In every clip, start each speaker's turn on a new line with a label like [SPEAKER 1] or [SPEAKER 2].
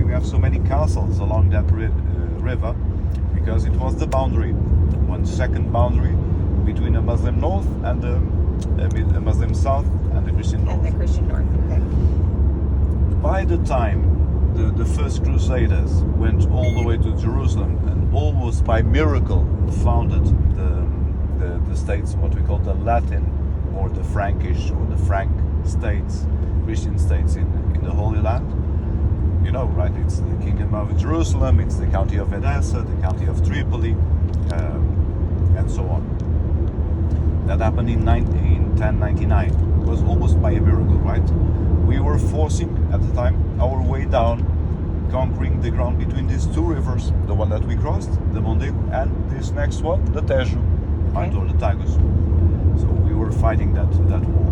[SPEAKER 1] why we have so many castles along that river, because it was the boundary, one second boundary between the Muslim north and the Muslim south and the Christian north.
[SPEAKER 2] And the Christian north. Okay.
[SPEAKER 1] By the time the first Crusaders went all the way to Jerusalem and almost by miracle founded the states, what we call the Latin or the Frankish or the Frank states, Christian states in the Holy Land. You know, right? It's the Kingdom of Jerusalem, it's the county of Edessa, the county of Tripoli, and so on. That happened in 1099. It was almost by a miracle, right? We were forcing at the time our way down, conquering the ground between these two rivers, the one that we crossed, the Mondego, and this next one, the Tejo, right, or the Tagus. So we were fighting that war.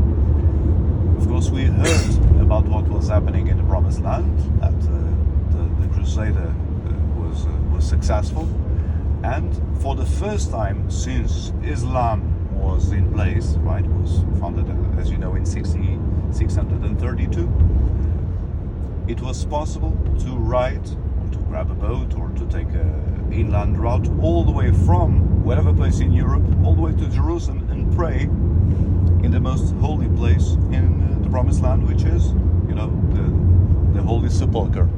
[SPEAKER 1] Of course, we heard about what was happening in the Promised Land, that the Crusader was successful, and for the first time since Islam was in place, right, was founded, as you know, in 632, it was possible to ride, or to grab a boat, or to take an inland route all the way from whatever place in Europe, all the way to Jerusalem and pray in the most holy place in the Promised Land, which is, you know, the Holy Sepulchre.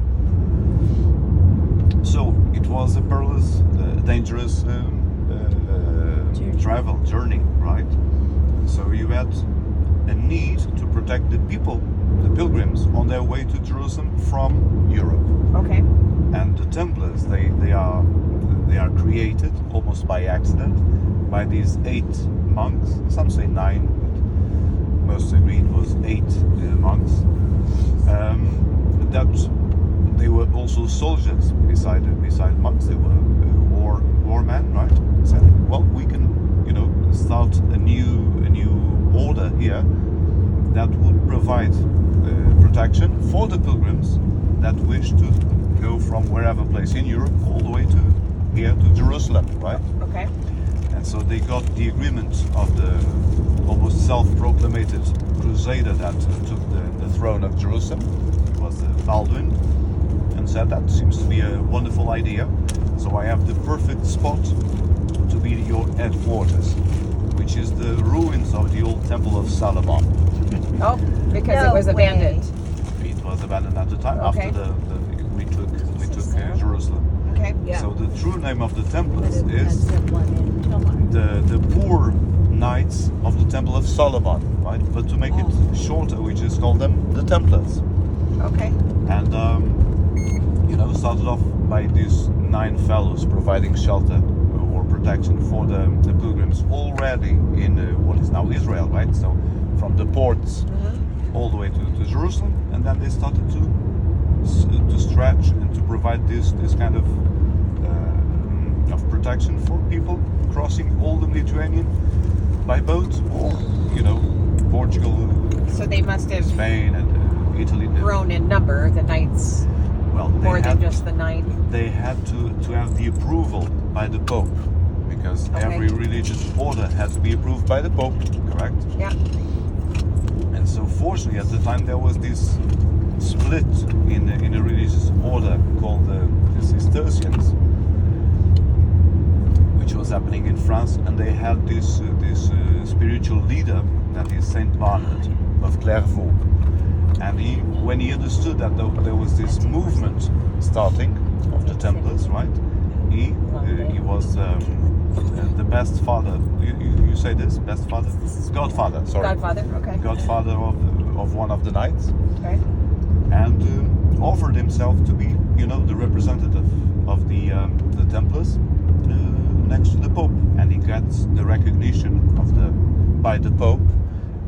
[SPEAKER 1] So it was a perilous, dangerous journey, right? So you had a need to protect the people, the pilgrims, on their way to Jerusalem from Europe.
[SPEAKER 2] Okay.
[SPEAKER 1] And the Templars, they are created almost by accident by these 8 monks. Some say 9, but most agree it was 8 monks. That they were also soldiers beside monks. They were war men, right? Said, well, we can, you know, start a new order here that would provide protection for the pilgrims that wish to go from wherever place in Europe all the way to here to Jerusalem, right?
[SPEAKER 2] Okay.
[SPEAKER 1] And so they got the agreement of the almost self-proclaimed crusader that took the throne of Jerusalem. It was Baldwin, and said that seems to be a wonderful idea. So I have the perfect spot to be your headquarters, which is the ruins of the old Temple of Solomon.
[SPEAKER 2] Oh, because
[SPEAKER 3] No
[SPEAKER 2] it was abandoned.
[SPEAKER 1] It was abandoned at the time
[SPEAKER 2] Okay.
[SPEAKER 1] after we took Jerusalem.
[SPEAKER 2] Okay.
[SPEAKER 3] Yeah.
[SPEAKER 1] So the true name of the Templars
[SPEAKER 3] But it
[SPEAKER 1] is
[SPEAKER 3] has one in Tomar.
[SPEAKER 1] the poor knights of the Temple of Solomon, right? But to make it shorter, we just call them the Templars.
[SPEAKER 2] Okay.
[SPEAKER 1] And you know, started off by these 9 fellows providing shelter or protection for the pilgrims already in what is now Israel, right? So from the ports all the way to Jerusalem, and then they started to stretch and to provide this kind of protection for people crossing all the Mediterranean by boat, or, you know, Portugal,
[SPEAKER 2] So they must have
[SPEAKER 1] Spain, and Italy.
[SPEAKER 2] grown in number, the knights,
[SPEAKER 1] Well,
[SPEAKER 2] more than just the 9.
[SPEAKER 1] they had to have the approval by the Pope, because
[SPEAKER 2] Okay.
[SPEAKER 1] every religious order had to be approved by the Pope, correct?
[SPEAKER 2] Yeah.
[SPEAKER 1] And so fortunately at the time there was this split in a religious order called the Cistercians, which was happening in France, and they had this spiritual leader that is Saint Bernard of Clairvaux. And when he understood that there was this movement starting of the Templars, right? He was the best father. You say this? Best father? Godfather. Sorry.
[SPEAKER 2] Godfather. Okay.
[SPEAKER 1] Godfather of one of the knights,
[SPEAKER 2] Okay.
[SPEAKER 1] and offered himself to be, you know, the representative of the Templars next to the Pope, and he gets the recognition by the Pope,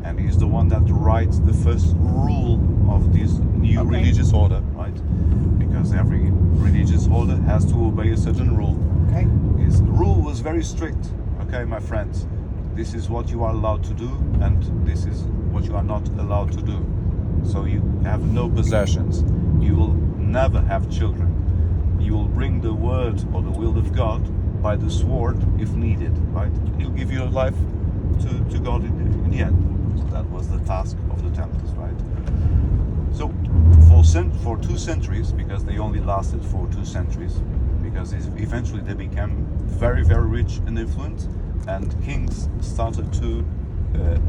[SPEAKER 1] and he's the one that writes the first rule of this new
[SPEAKER 2] Okay.
[SPEAKER 1] religious order, right? Because every religious order has to obey a certain rule.
[SPEAKER 2] Okay.
[SPEAKER 1] His rule was very strict. Okay, my friends, this is what you are allowed to do, and this is what you are not allowed to do. So you have no possessions. You will never have children. You will bring the word or the will of God by the sword if needed, right? He'll give your life to God in the end. So that was the task of the Templars, right? So for 2 centuries, because they only lasted for 2 centuries, because eventually they became very, very rich and influent, and kings started to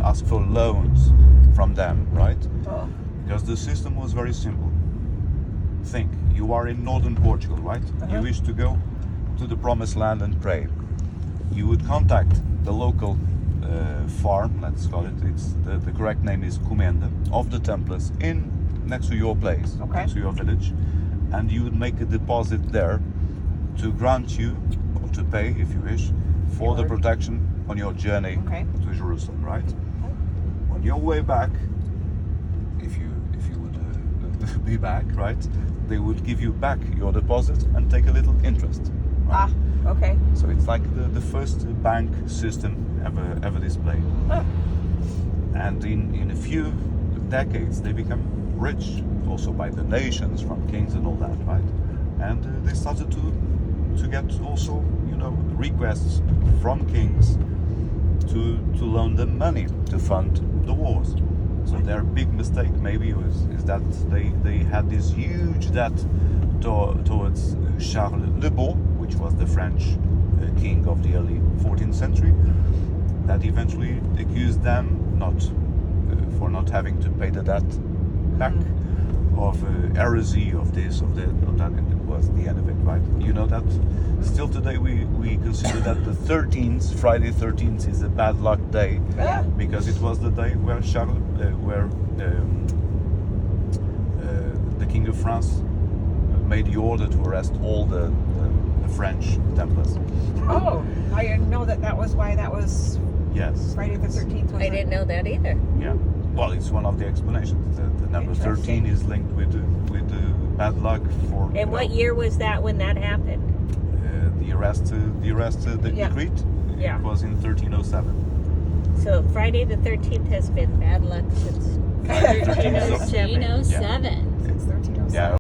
[SPEAKER 1] ask for loans from them, right?
[SPEAKER 2] Oh.
[SPEAKER 1] Because the system was very simple. Think, you are in northern Portugal, right? You wish to go to the promised land and pray. You would contact the local farm, let's call it, the correct name is Comenda, of the Templars next to your place,
[SPEAKER 2] Okay.
[SPEAKER 1] next to your village, and you would make a deposit there to grant you, or to pay if you wish, for the
[SPEAKER 2] Your-
[SPEAKER 1] protection on your journey
[SPEAKER 2] Okay.
[SPEAKER 1] to Jerusalem, right? On your way back, if you would be back, right, they would give you back your deposit and take a little interest. Right?
[SPEAKER 2] Ah, okay.
[SPEAKER 1] So it's like the first bank system ever displayed.
[SPEAKER 2] Ah.
[SPEAKER 1] And in a few decades they become rich, also by donations from kings and all that, right? And they started to get also, requests from kings to loan them money to fund the wars. So their big mistake maybe is that they had this huge debt towards Charles Le Beau, which was the French king of the early 14th century, that eventually accused them for not having to pay the debt back, of heresy, of this, of that, and it was the end of it, right? You know that still today we consider that the 13th, Friday 13th, is a bad luck day,
[SPEAKER 2] Yeah.
[SPEAKER 1] because it was the day where the King of France made the order to arrest all the French Templars.
[SPEAKER 2] Oh, I didn't know that was why that was
[SPEAKER 1] Yes.
[SPEAKER 2] Friday the 13th. Was
[SPEAKER 3] I didn't know that either.
[SPEAKER 1] Yeah. Well, it's one of the explanations. The number 13 is linked with the bad luck for.
[SPEAKER 3] And what year was that when that happened?
[SPEAKER 1] The arrest, the
[SPEAKER 2] Yeah.
[SPEAKER 1] decree.
[SPEAKER 3] Yeah.
[SPEAKER 1] It was in 1307.
[SPEAKER 3] So Friday the 13th has been bad luck since
[SPEAKER 1] 1307.
[SPEAKER 4] 1307.
[SPEAKER 2] It's 1307.
[SPEAKER 1] Yeah.